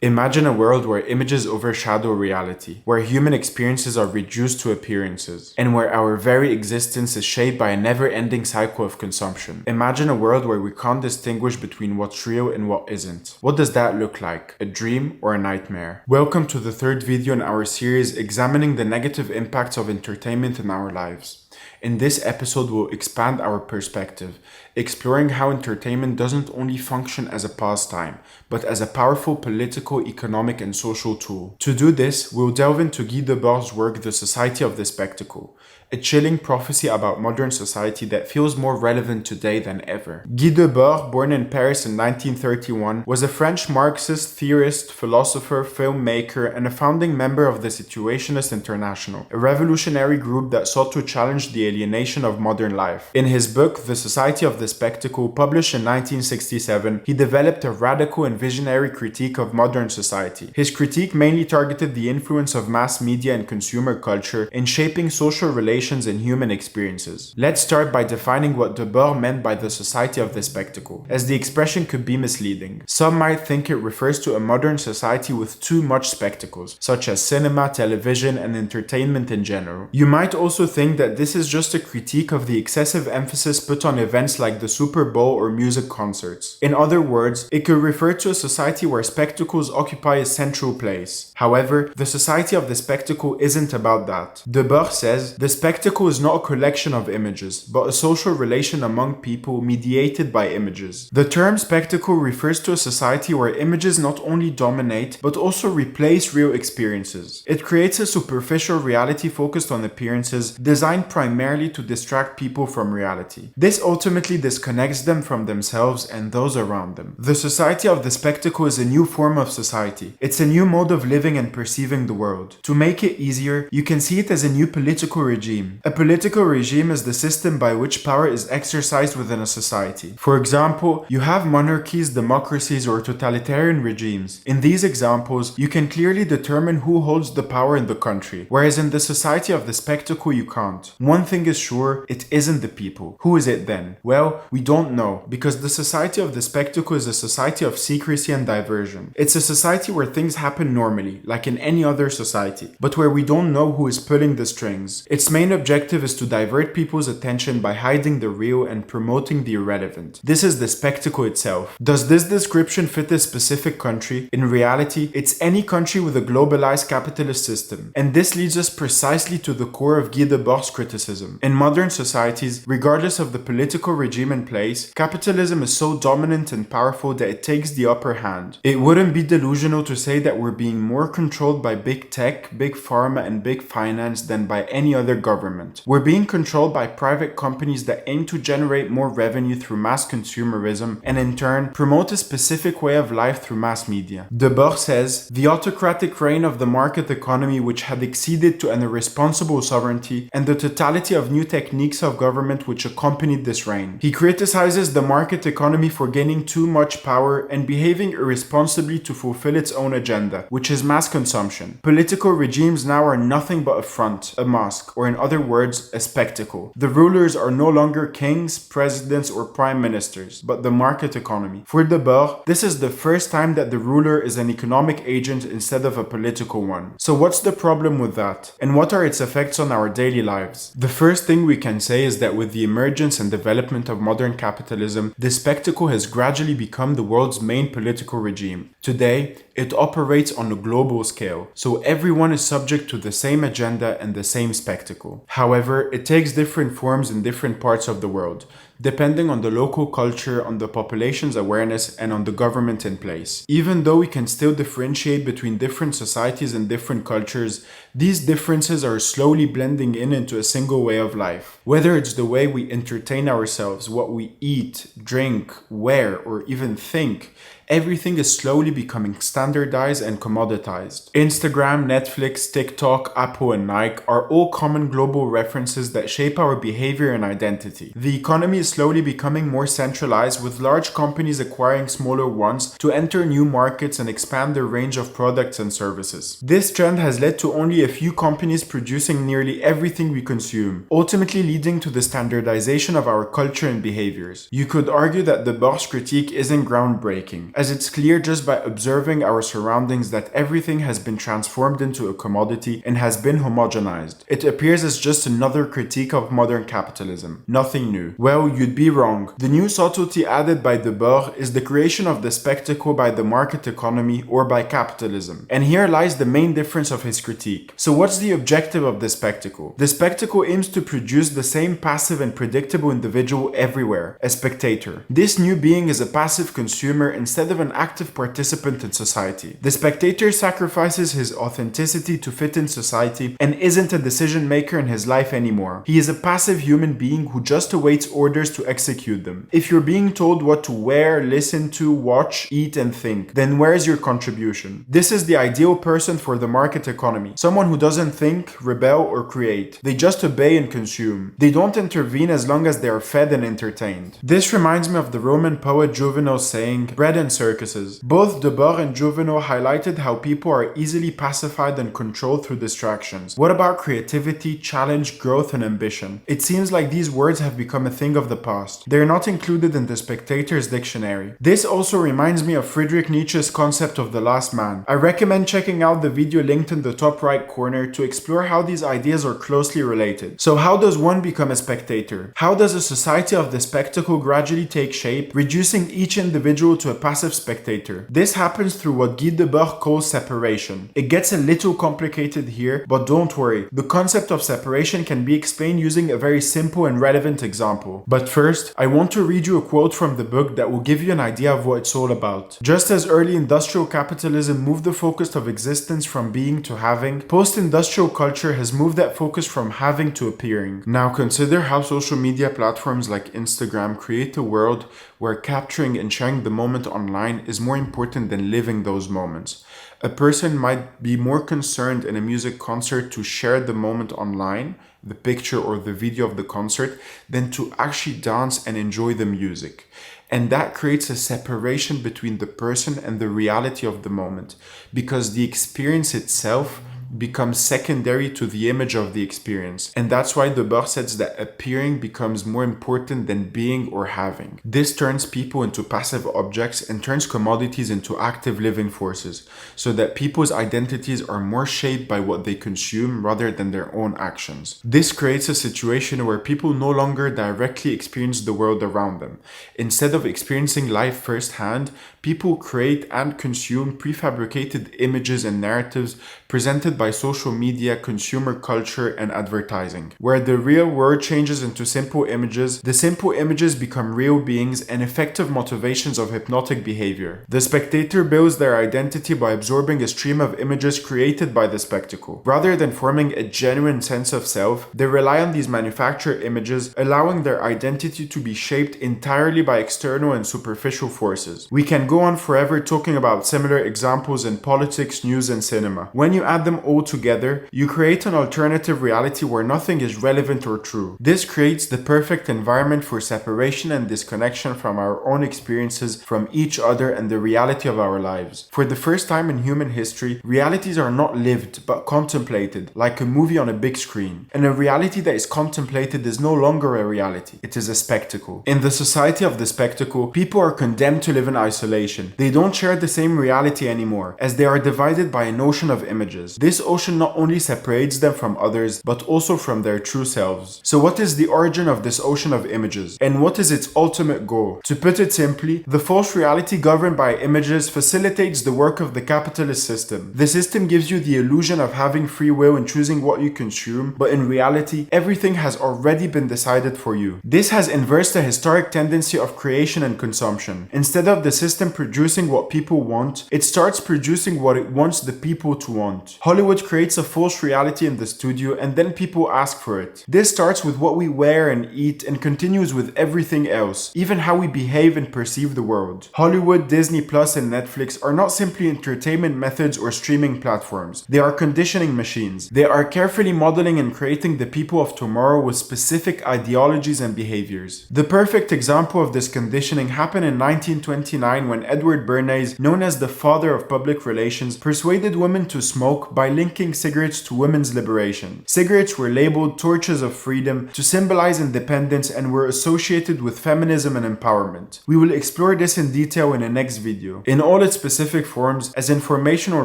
Imagine a world where images overshadow reality, where human experiences are reduced to appearances, and where our very existence is shaped by a never-ending cycle of consumption. Imagine a world where we can't distinguish between what's real and what isn't. What does that look like? A dream or a nightmare? Welcome to the third video in our series examining the negative impacts of entertainment in our lives. In this episode, we'll expand our perspective, exploring how entertainment doesn't only function as a pastime, but as a powerful political, economic, and social tool. To do this, we'll delve into Guy Debord's work, The Society of the Spectacle, a chilling prophecy about modern society that feels more relevant today than ever. Guy Debord, born in Paris in 1931, was a French Marxist, theorist, philosopher, filmmaker, and a founding member of the Situationist International, a revolutionary group that sought to challenge the alienation of modern life. In his book, The Society of the Spectacle, published in 1967, he developed a radical and visionary critique of modern society. His critique mainly targeted the influence of mass media and consumer culture in shaping social relations and human experiences. Let's start by defining what Debord meant by the society of the spectacle, as the expression could be misleading. Some might think it refers to a modern society with too much spectacles, such as cinema, television, and entertainment in general. You might also think that this is just a critique of the excessive emphasis put on events like the Super Bowl or music concerts. In other words, it could refer to a society where spectacles occupy a central place. However, the society of the spectacle isn't about that. Debord says, the spectacle is not a collection of images, but a social relation among people mediated by images. The term spectacle refers to a society where images not only dominate, but also replace real experiences. It creates a superficial reality focused on appearances, designed primarily to distract people from reality. This ultimately disconnects them from themselves and those around them. The society of the spectacle is a new form of society. It's a new mode of living and perceiving the world. To make it easier, you can see it as a new political regime. A political regime is the system by which power is exercised within a society. For example, you have monarchies, democracies, or totalitarian regimes. In these examples, you can clearly determine who holds the power in the country, whereas in the society of the spectacle you can't. One thing is sure, it isn't the people. Who is it then? Well, we don't know, because the society of the spectacle is a society of secrecy and diversion. It's a society where things happen normally, like in any other society, but where we don't know who is pulling the strings. Its main objective is to divert people's attention by hiding the real and promoting the irrelevant. This is the spectacle itself. Does this description fit a specific country? In reality, it's any country with a globalized capitalist system. And this leads us precisely to the core of Guy Debord's criticism. In modern societies, regardless of the political regime in place, capitalism is so dominant and powerful that it takes the upper hand. It wouldn't be delusional to say that we're being more controlled by big tech, big pharma, and big finance than by any other government. We're being controlled by private companies that aim to generate more revenue through mass consumerism and in turn promote a specific way of life through mass media. Debord says, the autocratic reign of the market economy which had exceeded to an irresponsible sovereignty and the totality of new techniques of government which accompanied this reign. He criticizes the market economy for gaining too much power and behaving irresponsibly to fulfill its own agenda, which is mass consumption. Political regimes now are nothing but a front, a mask, or in other words, a spectacle. The rulers are no longer kings, presidents, or prime ministers, but the market economy. For Debord, this is the first time that the ruler is an economic agent instead of a political one. So what's the problem with that? And what are its effects on our daily lives? The first thing we can say is that with the emergence and development of modern capitalism, the spectacle has gradually become the world's main political regime. Today, it operates on a global scale, so everyone is subject to the same agenda and the same spectacle. However, it takes different forms in different parts of the world, depending on the local culture, on the population's awareness, and on the government in place. Even though we can still differentiate between different societies and different cultures, these differences are slowly blending in into a single way of life. Whether it's the way we entertain ourselves, what we eat, drink, wear, or even think, everything is slowly becoming standardized and commoditized. Instagram, Netflix, TikTok, Apple, and Nike are all common global references that shape our behavior and identity. The economy is slowly becoming more centralized, with large companies acquiring smaller ones to enter new markets and expand their range of products and services. This trend has led to only a few companies producing nearly everything we consume, ultimately leading to the standardization of our culture and behaviors. You could argue that Debord's critique isn't groundbreaking. as it's clear just by observing our surroundings that everything has been transformed into a commodity and has been homogenized. It appears as just another critique of modern capitalism. Nothing new. Well, you'd be wrong. The new subtlety added by Debord is the creation of the spectacle by the market economy or by capitalism. And here lies the main difference of his critique. So what's the objective of the spectacle? The spectacle aims to produce the same passive and predictable individual everywhere, a spectator. This new being is a passive consumer instead of an active participant in society. The spectator sacrifices his authenticity to fit in society and isn't a decision maker in his life anymore. He is a passive human being who just awaits orders to execute them. If you're being told what to wear, listen to, watch, eat, and think, then where's your contribution? This is the ideal person for the market economy. Someone who doesn't think, rebel, or create. They just obey and consume. They don't intervene as long as they are fed and entertained. This reminds me of the Roman poet Juvenal's saying, bread and circuses. Both Debord and Juvenal highlighted how people are easily pacified and controlled through distractions. What about creativity, challenge, growth, and ambition? It seems like these words have become a thing of the past. They're not included in the Spectator's dictionary. This also reminds me of Friedrich Nietzsche's concept of the last man. I recommend checking out the video linked in the top right corner to explore how these ideas are closely related. So how does one become a spectator? How does a society of the spectacle gradually take shape, reducing each individual to a passive spectator? This happens through what Guy Debord calls separation. It gets a little complicated here, but don't worry. The concept of separation can be explained using a very simple and relevant example. But first, I want to read you a quote from the book that will give you an idea of what it's all about. Just as early industrial capitalism moved the focus of existence from being to having, post-industrial culture has moved that focus from having to appearing. Now consider how social media platforms like Instagram create a world where capturing and sharing the moment online is more important than living those moments. A person might be more concerned in a music concert to share the moment online, the picture or the video of the concert, than to actually dance and enjoy the music. And that creates a separation between the person and the reality of the moment, because the experience itself becomes secondary to the image of the experience. And that's why Debord says that appearing becomes more important than being or having. This turns people into passive objects and turns commodities into active living forces, so that people's identities are more shaped by what they consume rather than their own actions. This creates a situation where people no longer directly experience the world around them. Instead of experiencing life firsthand, people create and consume prefabricated images and narratives presented by social media, consumer culture, and advertising. Where the real world changes into simple images, the simple images become real beings and effective motivations of hypnotic behavior. The spectator builds their identity by absorbing a stream of images created by the spectacle. Rather than forming a genuine sense of self, they rely on these manufactured images, allowing their identity to be shaped entirely by external and superficial forces. We can go on forever talking about similar examples in politics, news, and cinema. When you add them all together, you create an alternative reality where nothing is relevant or true. This creates the perfect environment for separation and disconnection from our own experiences, from each other, and the reality of our lives. For the first time in human history, realities are not lived but contemplated, like a movie on a big screen. And a reality that is contemplated is no longer a reality, it is a spectacle. In the society of the spectacle, people are condemned to live in isolation. They don't share the same reality anymore, as they are divided by an ocean of images. This ocean not only separates them from others, but also from their true selves. So what is the origin of this ocean of images? And what is its ultimate goal? To put it simply, the false reality governed by images facilitates the work of the capitalist system. The system gives you the illusion of having free will and choosing what you consume, but in reality, everything has already been decided for you. This has inversed the historic tendency of creation and consumption. Instead of the system producing what people want, it starts producing what it wants the people to want. Hollywood creates a false reality in the studio and then people ask for it. This starts with what we wear and eat and continues with everything else, even how we behave and perceive the world. Hollywood, Disney Plus, and Netflix are not simply entertainment methods or streaming platforms. They are conditioning machines. They are carefully modeling and creating the people of tomorrow with specific ideologies and behaviors. The perfect example of this conditioning happened in 1929 when when Edward Bernays, known as the father of public relations, persuaded women to smoke by linking cigarettes to women's liberation. Cigarettes were labeled torches of freedom to symbolize independence and were associated with feminism and empowerment. We will explore this in detail in the next video. In all its specific forms, as information or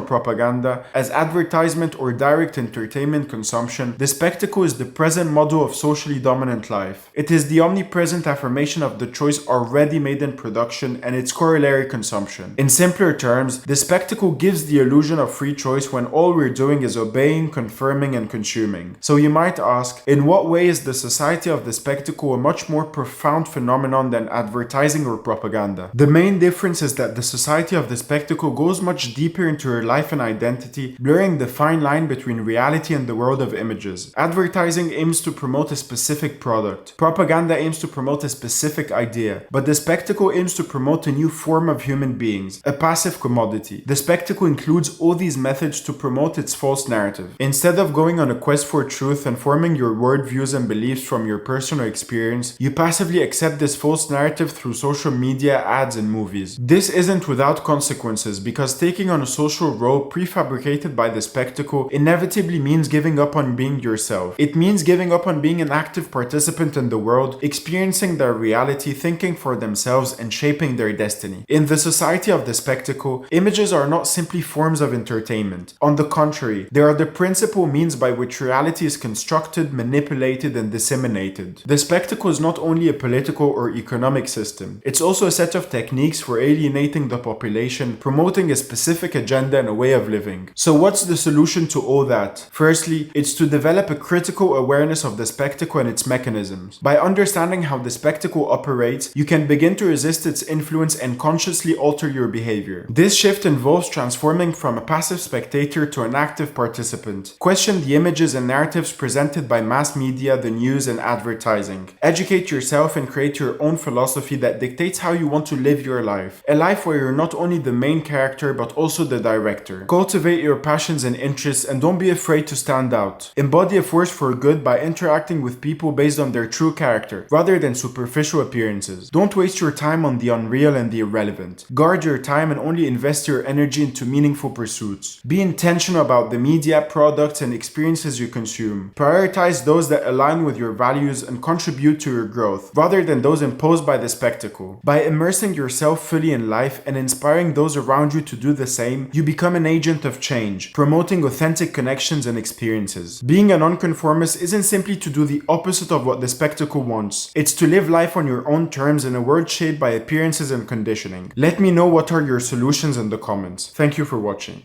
propaganda, as advertisement or direct entertainment consumption, the spectacle is the present model of socially dominant life. It is the omnipresent affirmation of the choice already made in production and its corollary consumption. In simpler terms, the spectacle gives the illusion of free choice when all we're doing is obeying, confirming, and consuming. So you might ask, in what way is the society of the spectacle a much more profound phenomenon than advertising or propaganda? The main difference is that the society of the spectacle goes much deeper into her life and identity, blurring the fine line between reality and the world of images. Advertising aims to promote a specific product. Propaganda aims to promote a specific idea. But the spectacle aims to promote a new form of human beings, a passive commodity. The spectacle includes all these methods to promote its false narrative. Instead of going on a quest for truth and forming your worldviews and beliefs from your personal experience, you passively accept this false narrative through social media, ads, and movies. This isn't without consequences, because taking on a social role prefabricated by the spectacle inevitably means giving up on being yourself. It means giving up on being an active participant in the world, experiencing their reality, thinking for themselves, and shaping their destiny. In the society of the spectacle, images are not simply forms of entertainment. On the contrary, they are the principal means by which reality is constructed, manipulated, and disseminated. The spectacle is not only a political or economic system, it's also a set of techniques for alienating the population, promoting a specific agenda and a way of living. So what's the solution to all that? Firstly, it's to develop a critical awareness of the spectacle and its mechanisms. By understanding how the spectacle operates, you can begin to resist its influence and consciously alter your behavior. This shift involves transforming from a passive spectator to an active participant. Question the images and narratives presented by mass media, the news, and advertising. Educate yourself and create your own philosophy that dictates how you want to live your life. A life where you're not only the main character but also the director. Cultivate your passions and interests and don't be afraid to stand out. Embody a force for good by interacting with people based on their true character, rather than superficial appearances. Don't waste your time on the unreal and the irrelevant. Guard your time and only invest your energy into meaningful pursuits. Be intentional about the media, products, and experiences you consume. Prioritize those that align with your values and contribute to your growth, rather than those imposed by the spectacle. By immersing yourself fully in life and inspiring those around you to do the same, you become an agent of change, promoting authentic connections and experiences. Being a nonconformist isn't simply to do the opposite of what the spectacle wants. It's to live life on your own terms in a world shaped by appearances and conditioning. Let me know what are your solutions in the comments. Thank you for watching.